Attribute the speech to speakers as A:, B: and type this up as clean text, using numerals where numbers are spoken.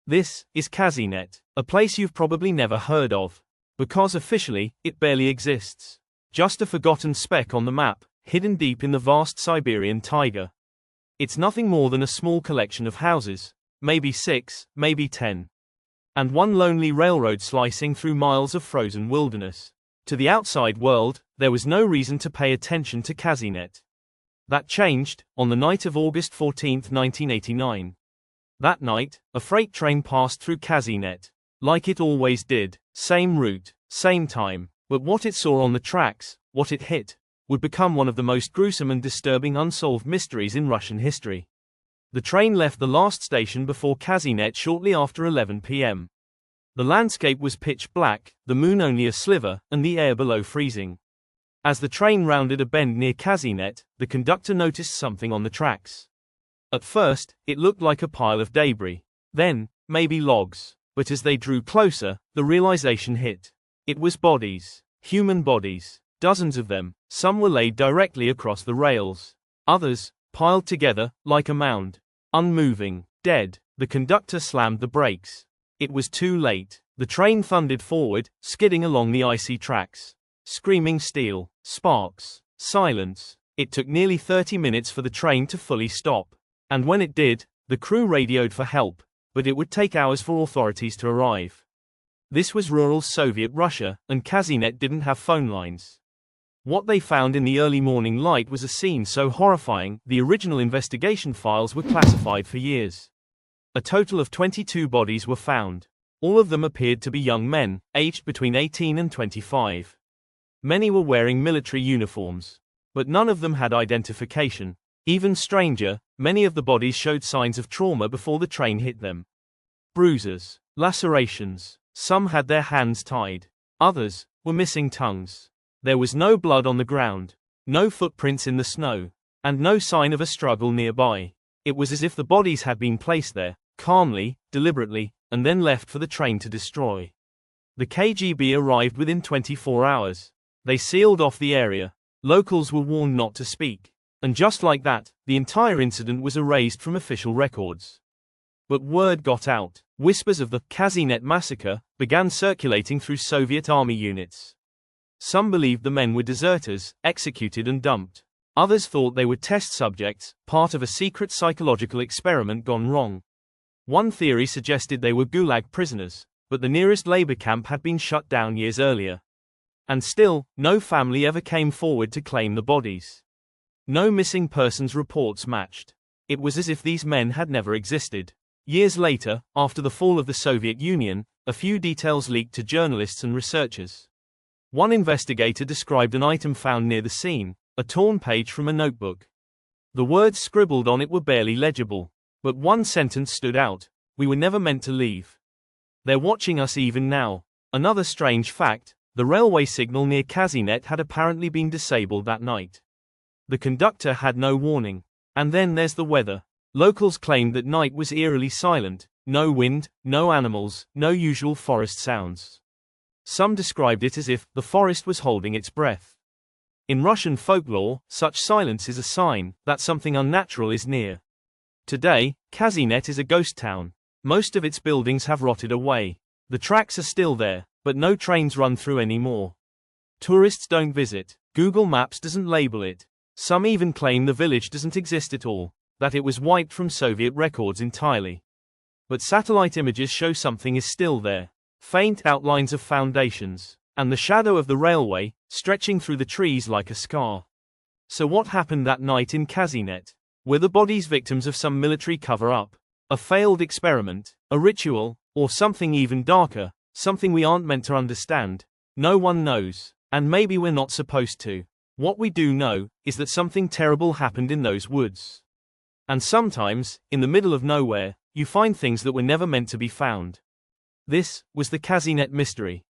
A: This is Kazynet, a place you've probably never heard of. Because officially, it barely exists. Just a forgotten speck on the map, hidden deep in the vast Siberian taiga. It's nothing more than a small collection of houses, maybe 6, maybe 10. And one lonely railroad slicing through miles of frozen wilderness. To the outside world, there was no reason to pay attention to Kazynet. That changed, on the night of August 14, 1989. That night, a freight train passed through Kazynet. Like it always did, same route, same time, but what it saw on the tracks, what it hit, would become one of the most gruesome and disturbing unsolved mysteries in Russian history. The train left the last station before Kazynet shortly after 11 p.m. The landscape was pitch black, the moon only a sliver, and the air below freezing. As the train rounded a bend near Kazynet, the conductor noticed something on the tracks. At first, it looked like a pile of debris. Then, maybe logs. But as they drew closer, the realization hit. It was bodies. Human bodies. Dozens of them. Some were laid directly across the rails. Others, piled together, like a mound. Unmoving. Dead. The conductor slammed the brakes. It was too late. The train thundered forward, skidding along the icy tracks. Screaming steel. Sparks. Silence. It took nearly 30 minutes for the train to fully stop. And when it did, the crew radioed for help. But it would take hours for authorities to arrive. This was rural Soviet Russia, and Kazynet didn't have phone lines. What they found in the early morning light was a scene so horrifying, the original investigation files were classified for years. A total of 22 bodies were found. All of them appeared to be young men, aged between 18 and 25. Many were wearing military uniforms. But none of them had identification. Even stranger, many of the bodies showed signs of trauma before the train hit them. Bruises, lacerations, some had their hands tied. Others were missing tongues. There was no blood on the ground, no footprints in the snow, and no sign of a struggle nearby. It was as if the bodies had been placed there, calmly, deliberately, and then left for the train to destroy. The KGB arrived within 24 hours. They sealed off the area. Locals were warned not to speak. And just like that, the entire incident was erased from official records. But word got out. Whispers of the Kazynet massacre began circulating through Soviet army units. Some believed the men were deserters, executed and dumped. Others thought they were test subjects, part of a secret psychological experiment gone wrong. One theory suggested they were Gulag prisoners, but the nearest labor camp had been shut down years earlier. And still, no family ever came forward to claim the bodies. No missing persons reports matched. It was as if these men had never existed. Years later, after the fall of the Soviet Union, a few details leaked to journalists and researchers. One investigator described an item found near the scene, a torn page from a notebook. The words scribbled on it were barely legible. But one sentence stood out: "We were never meant to leave. They're watching us even now." Another strange fact: the railway signal near Kazynet had apparently been disabled that night. The conductor had no warning. And then there's the weather. Locals claimed that night was eerily silent, no wind, no animals, no usual forest sounds. Some described it as if the forest was holding its breath. In Russian folklore, such silence is a sign that something unnatural is near. Today, Kazynet is a ghost town. Most of its buildings have rotted away. The tracks are still there, but no trains run through anymore. Tourists don't visit. Google Maps doesn't label it. Some even claim the village doesn't exist at all, that it was wiped from Soviet records entirely. But satellite images show something is still there. Faint outlines of foundations, and the shadow of the railway, stretching through the trees like a scar. So what happened that night in Kazynet? Were the bodies victims of some military cover-up? A failed experiment? A ritual? Or something even darker? Something we aren't meant to understand? No one knows. And maybe we're not supposed to. What we do know is that something terrible happened in those woods. And sometimes, in the middle of nowhere, you find things that were never meant to be found. This was the Kazynet mystery.